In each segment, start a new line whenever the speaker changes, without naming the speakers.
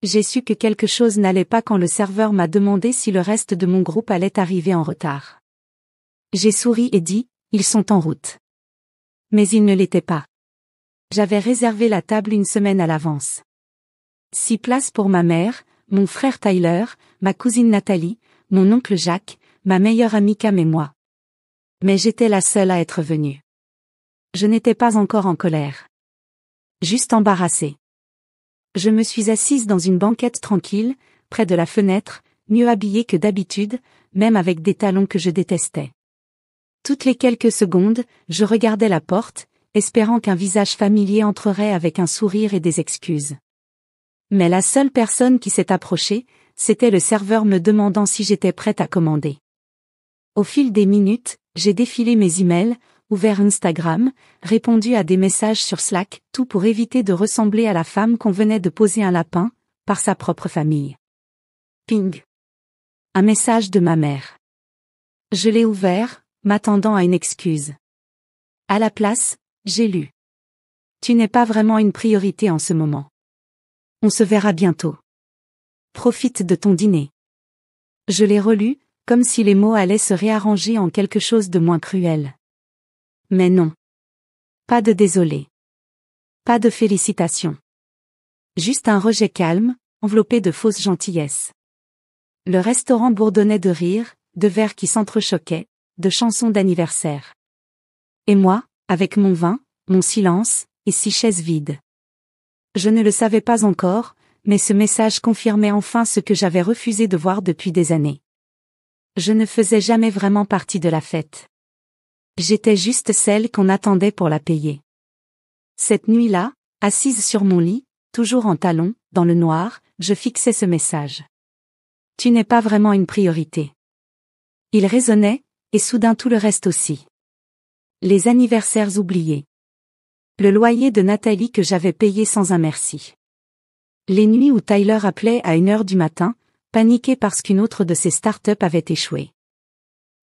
J'ai su que quelque chose n'allait pas quand le serveur m'a demandé si le reste de mon groupe allait arriver en retard. J'ai souri et dit, ils sont en route. Mais ils ne l'étaient pas. J'avais réservé la table une semaine à l'avance. 6 places pour ma mère, mon frère Tyler, ma cousine Nathalie, mon oncle Jacques, ma meilleure amie Cam et moi. Mais j'étais la seule à être venue. Je n'étais pas encore en colère. Juste embarrassée. Je me suis assise dans une banquette tranquille, près de la fenêtre, mieux habillée que d'habitude, même avec des talons que je détestais. Toutes les quelques secondes, je regardais la porte, espérant qu'un visage familier entrerait avec un sourire et des excuses. Mais la seule personne qui s'est approchée, c'était le serveur me demandant si j'étais prête à commander. Au fil des minutes, j'ai défilé mes emails, ouvert Instagram, répondu à des messages sur Slack, tout pour éviter de ressembler à la femme qu'on venait de poser un lapin, par sa propre famille. Ping. Un message de ma mère. Je l'ai ouvert, m'attendant à une excuse. À la place, j'ai lu. Tu n'es pas vraiment une priorité en ce moment. On se verra bientôt. Profite de ton dîner. Je l'ai relu, comme si les mots allaient se réarranger en quelque chose de moins cruel. Mais non. Pas de désolé. Pas de félicitations. Juste un rejet calme, enveloppé de fausses gentillesses. Le restaurant bourdonnait de rires, de verres qui s'entrechoquaient, de chansons d'anniversaire. Et moi, avec mon vin, mon silence, et 6 chaises vides. Je ne le savais pas encore, mais ce message confirmait enfin ce que j'avais refusé de voir depuis des années. Je ne faisais jamais vraiment partie de la fête. J'étais juste celle qu'on attendait pour la payer. Cette nuit-là, assise sur mon lit, toujours en talons, dans le noir, je fixais ce message. Tu n'es pas vraiment une priorité. Il résonnait, et soudain tout le reste aussi. Les anniversaires oubliés. Le loyer de Nathalie que j'avais payé sans un merci. Les nuits où Tyler appelait à 1h du matin, paniqué parce qu'une autre de ses startups avait échoué.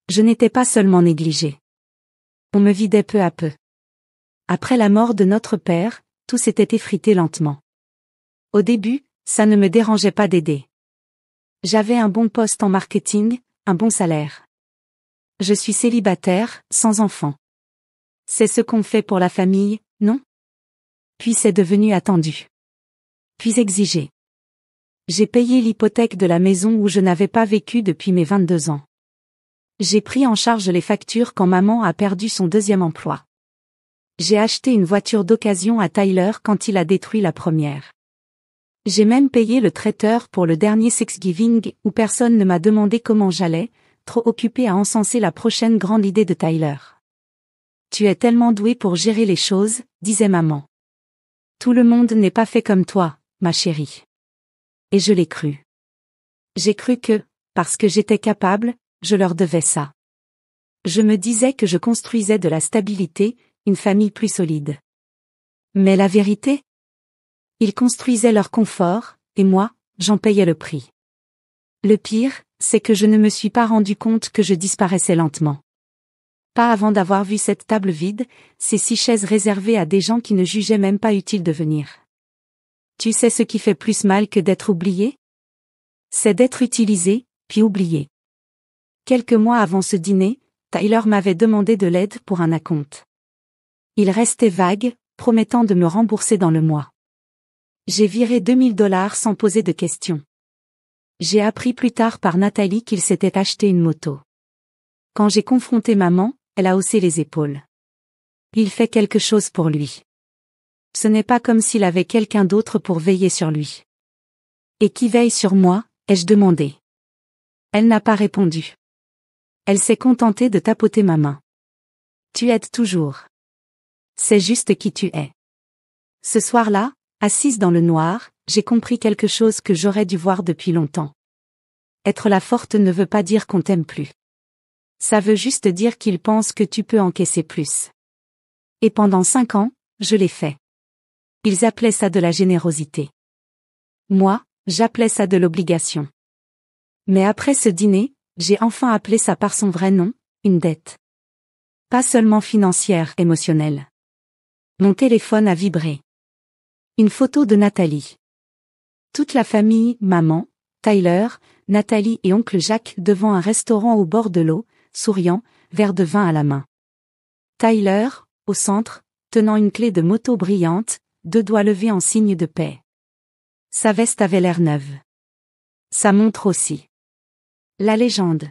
Je n'étais pas seulement négligée. On me vidait peu à peu. Après la mort de notre père, tout s'était effrité lentement. Au début, ça ne me dérangeait pas d'aider. J'avais un bon poste en marketing, un bon salaire. Je suis célibataire, sans enfant. C'est ce qu'on fait pour la famille, non? Puis c'est devenu attendu. Puis exigé. J'ai payé l'hypothèque de la maison où je n'avais pas vécu depuis mes 22 ans. J'ai pris en charge les factures quand maman a perdu son 2e emploi. J'ai acheté une voiture d'occasion à Tyler quand il a détruit la première. J'ai même payé le traiteur pour le dernier Thanksgiving où personne ne m'a demandé comment j'allais, trop occupé à encenser la prochaine grande idée de Tyler. Tu es tellement douée pour gérer les choses, disait maman. Tout le monde n'est pas fait comme toi, ma chérie. Et je l'ai cru. J'ai cru que, parce que j'étais capable, je leur devais ça. Je me disais que je construisais de la stabilité, une famille plus solide. Mais la vérité? Ils construisaient leur confort, et moi, j'en payais le prix. Le pire, c'est que je ne me suis pas rendu compte que je disparaissais lentement. Pas avant d'avoir vu cette table vide, ces 6 chaises réservées à des gens qui ne jugeaient même pas utile de venir. Tu sais ce qui fait plus mal que d'être oublié? C'est d'être utilisé, puis oublié. Quelques mois avant ce dîner, Tyler m'avait demandé de l'aide pour un acompte. Il restait vague, promettant de me rembourser dans le mois. J'ai viré $2000 sans poser de questions. J'ai appris plus tard par Nathalie qu'il s'était acheté une moto. Quand j'ai confronté maman, elle a haussé les épaules. Il fait quelque chose pour lui. Ce n'est pas comme s'il avait quelqu'un d'autre pour veiller sur lui. Et qui veille sur moi, ai-je demandé. Elle n'a pas répondu. Elle s'est contentée de tapoter ma main. Tu aides toujours. C'est juste qui tu es. Ce soir-là, assise dans le noir, j'ai compris quelque chose que j'aurais dû voir depuis longtemps. Être la forte ne veut pas dire qu'on t'aime plus. Ça veut juste dire qu'ils pensent que tu peux encaisser plus. Et pendant 5 ans, je l'ai fait. Ils appelaient ça de la générosité. Moi, j'appelais ça de l'obligation. Mais après ce dîner, j'ai enfin appelé ça par son vrai nom, une dette. Pas seulement financière, émotionnelle. Mon téléphone a vibré. Une photo de Nathalie. Toute la famille, maman, Tyler, Nathalie et oncle Jacques devant un restaurant au bord de l'eau, souriant, verre de vin à la main. Tyler, au centre, tenant une clé de moto brillante, 2 doigts levés en signe de paix. Sa veste avait l'air neuve. Sa montre aussi. La légende.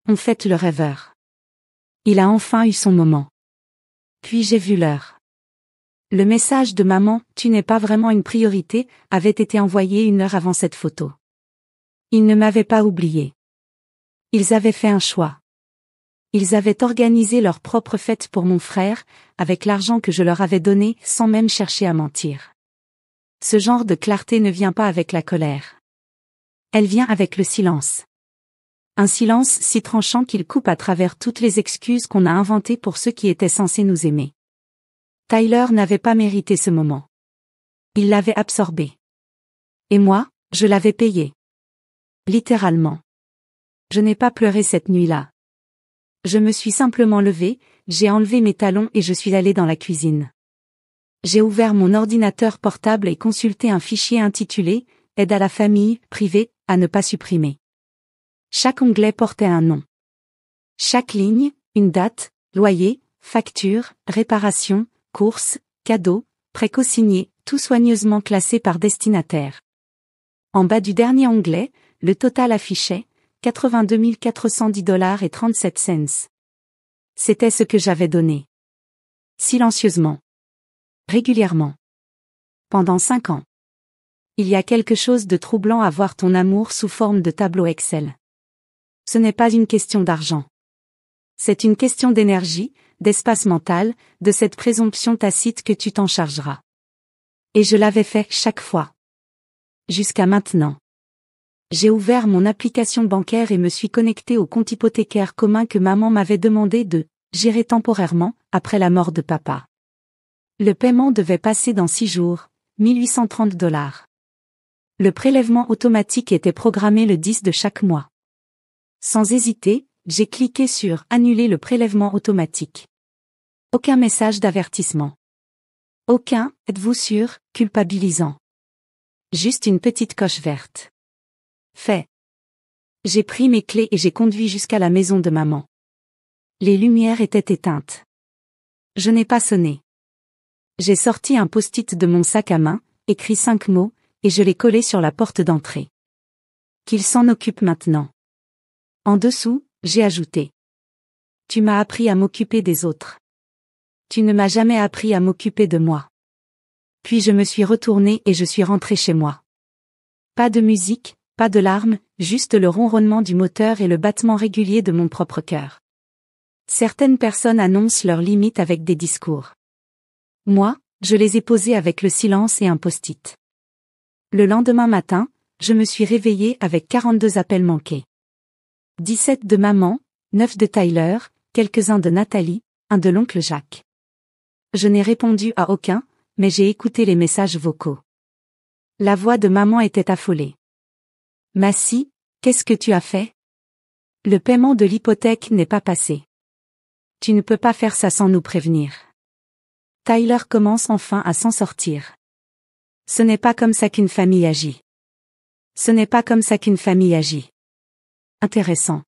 On fête le rêveur. Il a enfin eu son moment. Puis j'ai vu l'heure. Le message de maman, tu n'es pas vraiment une priorité, avait été envoyé 1 heure avant cette photo. Ils ne m'avaient pas oublié. Ils avaient fait un choix. Ils avaient organisé leur propre fête pour mon frère, avec l'argent que je leur avais donné, sans même chercher à mentir. Ce genre de clarté ne vient pas avec la colère. Elle vient avec le silence. Un silence si tranchant qu'il coupe à travers toutes les excuses qu'on a inventées pour ceux qui étaient censés nous aimer. Tyler n'avait pas mérité ce moment. Il l'avait absorbé. Et moi, je l'avais payé. Littéralement. Je n'ai pas pleuré cette nuit-là. Je me suis simplement levée, j'ai enlevé mes talons et je suis allée dans la cuisine. J'ai ouvert mon ordinateur portable et consulté un fichier intitulé « Aide à la famille, privé, à ne pas supprimer ». Chaque onglet portait un nom. Chaque ligne, une date, loyer, facture, réparation, courses, cadeaux, prêt co-signé, tout soigneusement classé par destinataire. En bas du dernier onglet, le total affichait 82 410 $ et 37 cents. C'était ce que j'avais donné. Silencieusement. Régulièrement. Pendant 5 ans. Il y a quelque chose de troublant à voir ton amour sous forme de tableau Excel. Ce n'est pas une question d'argent. C'est une question d'énergie, d'espace mental, de cette présomption tacite que tu t'en chargeras. Et je l'avais fait chaque fois. Jusqu'à maintenant. J'ai ouvert mon application bancaire et me suis connecté au compte hypothécaire commun que maman m'avait demandé de gérer temporairement, après la mort de papa. Le paiement devait passer dans 6 jours, 1830 $. Le prélèvement automatique était programmé le 10 de chaque mois. Sans hésiter, j'ai cliqué sur « Annuler le prélèvement automatique ». Aucun message d'avertissement. Aucun « Êtes-vous sûr ?» culpabilisant. Juste une petite coche verte. Fait. J'ai pris mes clés et j'ai conduit jusqu'à la maison de maman. Les lumières étaient éteintes. Je n'ai pas sonné. J'ai sorti un post-it de mon sac à main, écrit 5 mots, et je l'ai collé sur la porte d'entrée. Qu'il s'en occupe maintenant. En dessous, j'ai ajouté. Tu m'as appris à m'occuper des autres. Tu ne m'as jamais appris à m'occuper de moi. Puis je me suis retournée et je suis rentrée chez moi. Pas de musique, pas de larmes, juste le ronronnement du moteur et le battement régulier de mon propre cœur. Certaines personnes annoncent leurs limites avec des discours. Moi, je les ai posées avec le silence et un post-it. Le lendemain matin, je me suis réveillée avec 42 appels manqués. 17 de maman, 9 de Tyler, quelques-uns de Nathalie, un de l'oncle Jacques. Je n'ai répondu à aucun, mais j'ai écouté les messages vocaux. La voix de maman était affolée. Massie, qu'est-ce que tu as fait? Le paiement de l'hypothèque n'est pas passé. Tu ne peux pas faire ça sans nous prévenir. Tyler commence enfin à s'en sortir. Ce n'est pas comme ça qu'une famille agit. Ce n'est pas comme ça qu'une famille agit. Intéressant.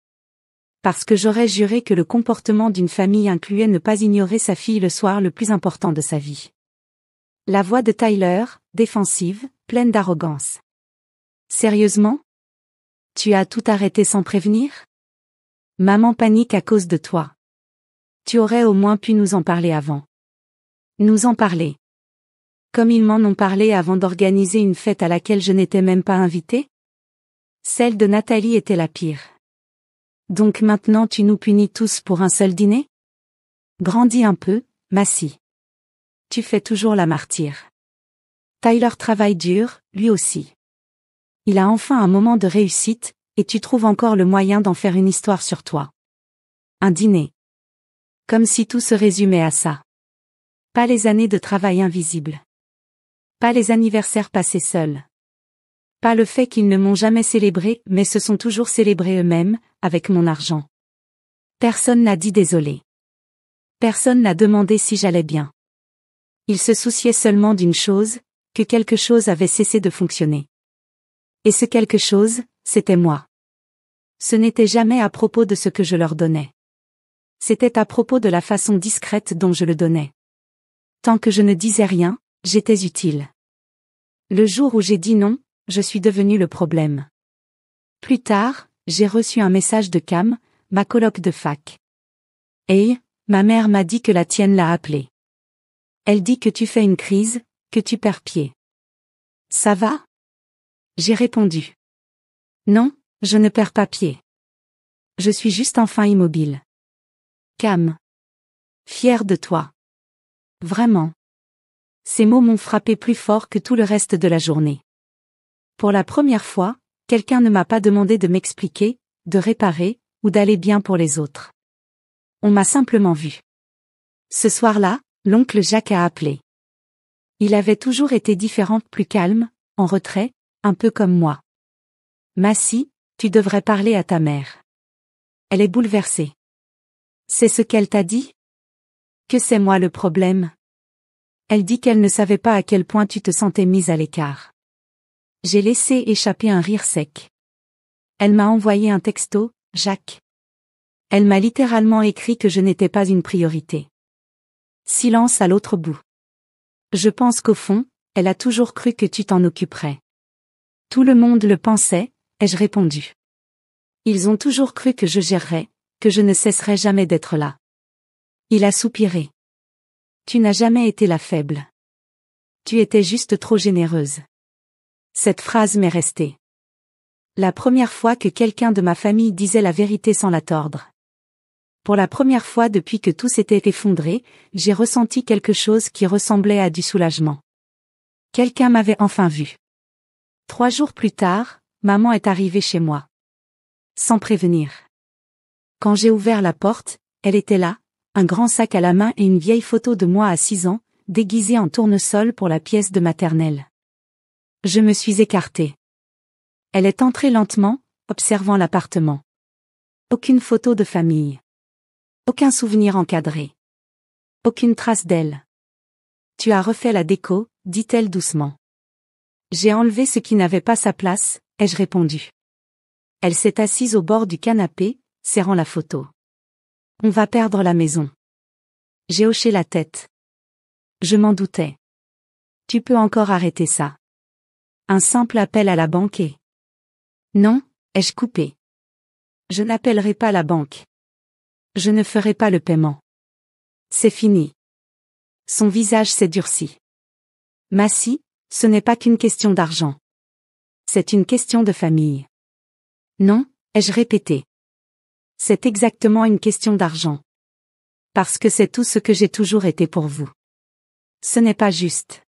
Parce que j'aurais juré que le comportement d'une famille incluait ne pas ignorer sa fille le soir le plus important de sa vie. La voix de Tyler, défensive, pleine d'arrogance. Sérieusement? Tu as tout arrêté sans prévenir? Maman panique à cause de toi. Tu aurais au moins pu nous en parler avant. Nous en parler. Comme ils m'en ont parlé avant d'organiser une fête à laquelle je n'étais même pas invitée? Celle de Nathalie était la pire. Donc maintenant tu nous punis tous pour un seul dîner? Grandis un peu, Massie. Tu fais toujours la martyre. Tyler travaille dur, lui aussi. Il a enfin un moment de réussite, et tu trouves encore le moyen d'en faire une histoire sur toi. Un dîner. Comme si tout se résumait à ça. Pas les années de travail invisible. Pas les anniversaires passés seuls. Pas le fait qu'ils ne m'ont jamais célébré, mais se sont toujours célébrés eux-mêmes, avec mon argent. Personne n'a dit désolé. Personne n'a demandé si j'allais bien. Ils se souciaient seulement d'une chose, que quelque chose avait cessé de fonctionner. Et ce quelque chose, c'était moi. Ce n'était jamais à propos de ce que je leur donnais. C'était à propos de la façon discrète dont je le donnais. Tant que je ne disais rien, j'étais utile. Le jour où j'ai dit non, je suis devenu le problème. Plus tard, j'ai reçu un message de Cam, ma coloc de fac. Hey, ma mère m'a dit que la tienne l'a appelée. Elle dit que tu fais une crise, que tu perds pied. Ça va? J'ai répondu. Non, je ne perds pas pied. Je suis juste enfin immobile. Cam. Fière de toi. Vraiment. Ces mots m'ont frappé plus fort que tout le reste de la journée. Pour la première fois, quelqu'un ne m'a pas demandé de m'expliquer, de réparer, ou d'aller bien pour les autres. On m'a simplement vu. Ce soir-là, l'oncle Jacques a appelé. Il avait toujours été différent, plus calme, en retrait, un peu comme moi. Massy, tu devrais parler à ta mère. Elle est bouleversée. C'est ce qu'elle t'a dit? Que c'est moi le problème? Elle dit qu'elle ne savait pas à quel point tu te sentais mise à l'écart. J'ai laissé échapper un rire sec. Elle m'a envoyé un texto, Jacques. Elle m'a littéralement écrit que je n'étais pas une priorité. Silence à l'autre bout. Je pense qu'au fond, elle a toujours cru que tu t'en occuperais. Tout le monde le pensait, ai-je répondu. Ils ont toujours cru que je gérerais, que je ne cesserais jamais d'être là. Il a soupiré. Tu n'as jamais été la faible. Tu étais juste trop généreuse. Cette phrase m'est restée. La première fois que quelqu'un de ma famille disait la vérité sans la tordre. Pour la première fois depuis que tout s'était effondré, j'ai ressenti quelque chose qui ressemblait à du soulagement. Quelqu'un m'avait enfin vu. 3 jours plus tard, maman est arrivée chez moi. Sans prévenir. Quand j'ai ouvert la porte, elle était là, un grand sac à la main et une vieille photo de moi à 6 ans, déguisée en tournesol pour la pièce de maternelle. Je me suis écartée. Elle est entrée lentement, observant l'appartement. Aucune photo de famille. Aucun souvenir encadré. Aucune trace d'elle. Tu as refait la déco, dit-elle doucement. J'ai enlevé ce qui n'avait pas sa place, ai-je répondu. Elle s'est assise au bord du canapé, serrant la photo. On va perdre la maison. J'ai hoché la tête. Je m'en doutais. Tu peux encore arrêter ça. Un simple appel à la banque et... Non, ai-je coupé. Je n'appellerai pas la banque. Je ne ferai pas le paiement. C'est fini. Son visage s'est durci. Massy, ce n'est pas qu'une question d'argent. C'est une question de famille. Non, ai-je répété. C'est exactement une question d'argent. Parce que c'est tout ce que j'ai toujours été pour vous. Ce n'est pas juste.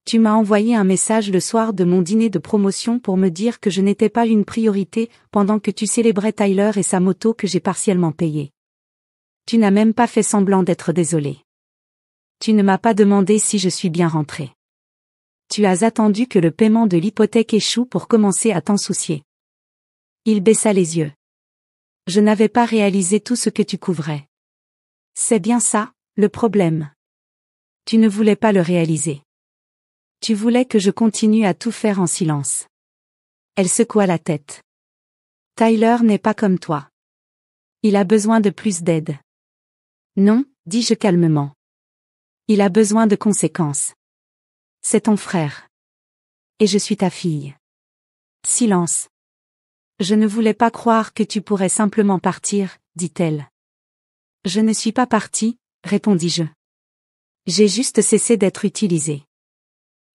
Tu m'as envoyé un message le soir de mon dîner de promotion pour me dire que je n'étais pas une priorité pendant que tu célébrais Tyler et sa moto que j'ai partiellement payée. Tu n'as même pas fait semblant d'être désolé. Tu ne m'as pas demandé si je suis bien rentrée. Tu as attendu que le paiement de l'hypothèque échoue pour commencer à t'en soucier. Il baissa les yeux. Je n'avais pas réalisé tout ce que tu couvrais. C'est bien ça, le problème. Tu ne voulais pas le réaliser. Tu voulais que je continue à tout faire en silence. Elle secoua la tête. Tyler n'est pas comme toi. Il a besoin de plus d'aide. Non, dis-je calmement. Il a besoin de conséquences. C'est ton frère. Et je suis ta fille. Silence. Je ne voulais pas croire que tu pourrais simplement partir, dit-elle. Je ne suis pas partie, répondis-je. J'ai juste cessé d'être utilisée.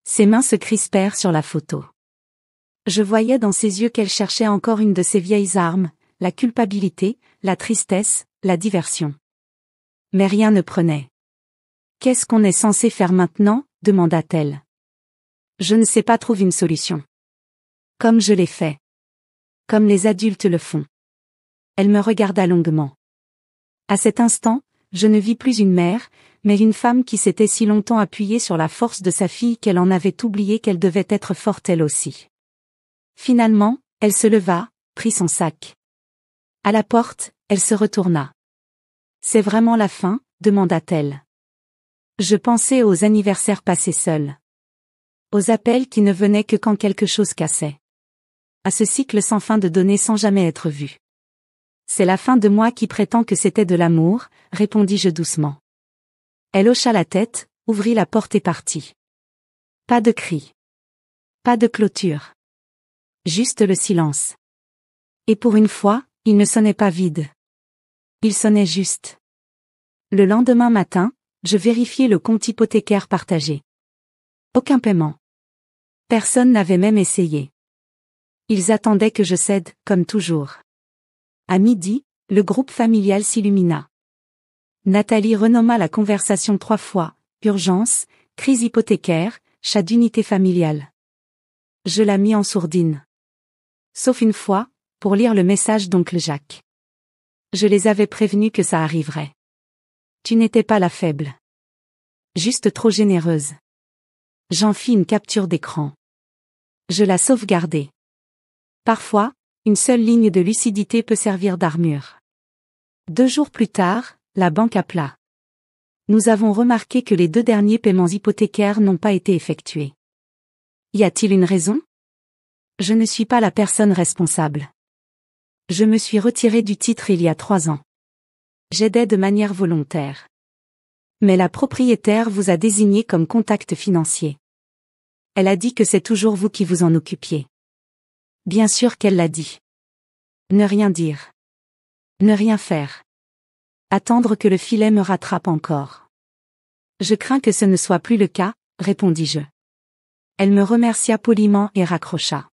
Ses mains se crispèrent sur la photo. Je voyais dans ses yeux qu'elle cherchait encore une de ses vieilles armes, la culpabilité, la tristesse, la diversion. Mais rien ne prenait. Qu'est-ce qu'on est censé faire maintenant, demanda-t-elle. Je ne sais pas trouver une solution. Comme je l'ai fait. Comme les adultes le font. Elle me regarda longuement. À cet instant, je ne vis plus une mère, mais une femme qui s'était si longtemps appuyée sur la force de sa fille qu'elle en avait oublié qu'elle devait être forte elle aussi. Finalement, elle se leva, prit son sac. À la porte, elle se retourna. C'est vraiment la fin, demanda-t-elle. Je pensais aux anniversaires passés seuls. Aux appels qui ne venaient que quand quelque chose cassait. À ce cycle sans fin de donner sans jamais être vu. C'est la fin de moi qui prétend que c'était de l'amour, répondis-je doucement. Elle hocha la tête, ouvrit la porte et partit. Pas de cri. Pas de clôture. Juste le silence. Et pour une fois, il ne sonnait pas vide. Il sonnait juste. Le lendemain matin, je vérifiai le compte hypothécaire partagé. Aucun paiement. Personne n'avait même essayé. Ils attendaient que je cède, comme toujours. À midi, le groupe familial s'illumina. Nathalie renomma la conversation 3 fois, urgence, crise hypothécaire, chat d'unité familiale. Je la mis en sourdine. Sauf une fois, pour lire le message d'oncle Jacques. Je les avais prévenus que ça arriverait. Tu n'étais pas la faible. Juste trop généreuse. J'en fis une capture d'écran. Je la sauvegardai. Parfois, une seule ligne de lucidité peut servir d'armure. 2 jours plus tard, la banque appela. Nous avons remarqué que les 2 derniers paiements hypothécaires n'ont pas été effectués. Y a-t-il une raison? Je ne suis pas la personne responsable. Je me suis retiré du titre il y a 3 ans. J'aidais de manière volontaire. Mais la propriétaire vous a désigné comme contact financier. Elle a dit que c'est toujours vous qui vous en occupiez. Bien sûr qu'elle l'a dit. Ne rien dire. Ne rien faire. Attendre que le filet me rattrape encore. Je crains que ce ne soit plus le cas, répondis-je. Elle me remercia poliment et raccrocha.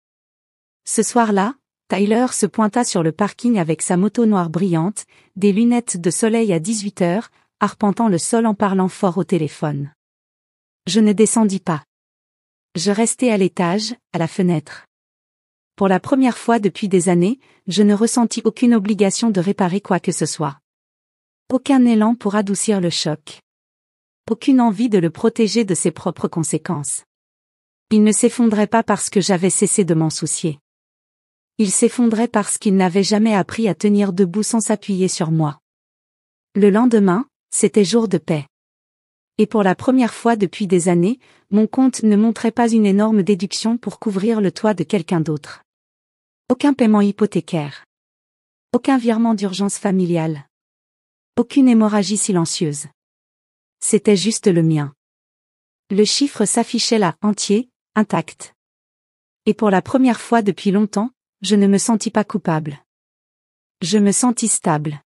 Ce soir-là, Tyler se pointa sur le parking avec sa moto noire brillante, des lunettes de soleil à 18h, arpentant le sol en parlant fort au téléphone. Je ne descendis pas. Je restai à l'étage, à la fenêtre. Pour la première fois depuis des années, je ne ressentis aucune obligation de réparer quoi que ce soit. Aucun élan pour adoucir le choc. Aucune envie de le protéger de ses propres conséquences. Il ne s'effondrait pas parce que j'avais cessé de m'en soucier. Il s'effondrait parce qu'il n'avait jamais appris à tenir debout sans s'appuyer sur moi. Le lendemain, c'était jour de paix. Et pour la première fois depuis des années, mon compte ne montrait pas une énorme déduction pour couvrir le toit de quelqu'un d'autre. Aucun paiement hypothécaire. Aucun virement d'urgence familiale. Aucune hémorragie silencieuse. C'était juste le mien. Le chiffre s'affichait là, entier, intact. Et pour la première fois depuis longtemps, je ne me sentis pas coupable. Je me sentis stable.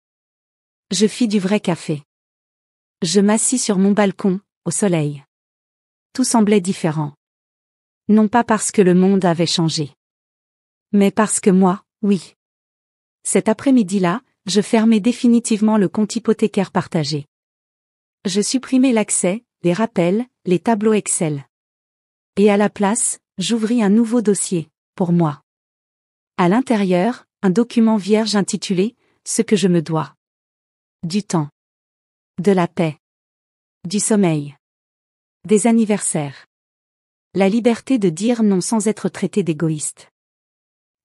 Je fis du vrai café. Je m'assis sur mon balcon, au soleil. Tout semblait différent. Non pas parce que le monde avait changé. Mais parce que moi, oui. Cet après-midi-là, je fermais définitivement le compte hypothécaire partagé. Je supprimais l'accès, les rappels, les tableaux Excel. Et à la place, j'ouvris un nouveau dossier, pour moi. À l'intérieur, un document vierge intitulé « Ce que je me dois ». Du temps. De la paix. Du sommeil. Des anniversaires. La liberté de dire non sans être traité d'égoïste.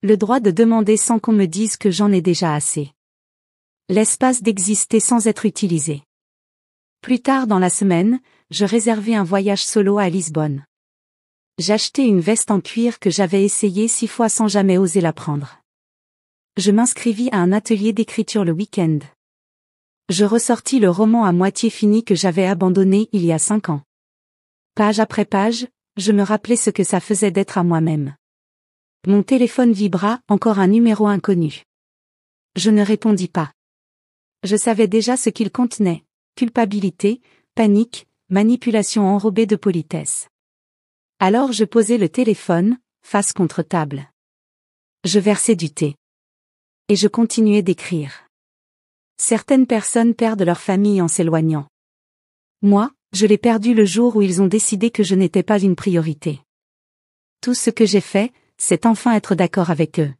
Le droit de demander sans qu'on me dise que j'en ai déjà assez. L'espace d'exister sans être utilisé. Plus tard dans la semaine, je réservai un voyage solo à Lisbonne. J'achetai une veste en cuir que j'avais essayée 6 fois sans jamais oser la prendre. Je m'inscrivis à un atelier d'écriture le week-end. Je ressortis le roman à moitié fini que j'avais abandonné il y a 5 ans. Page après page, je me rappelais ce que ça faisait d'être à moi-même. Mon téléphone vibra, encore un numéro inconnu. Je ne répondis pas. Je savais déjà ce qu'il contenait, culpabilité, panique, manipulation enrobée de politesse. Alors je posai le téléphone, face contre table. Je versai du thé. Et je continuai d'écrire. Certaines personnes perdent leur famille en s'éloignant. Moi, je l'ai perdu le jour où ils ont décidé que je n'étais pas une priorité. Tout ce que j'ai fait, c'est enfin être d'accord avec eux.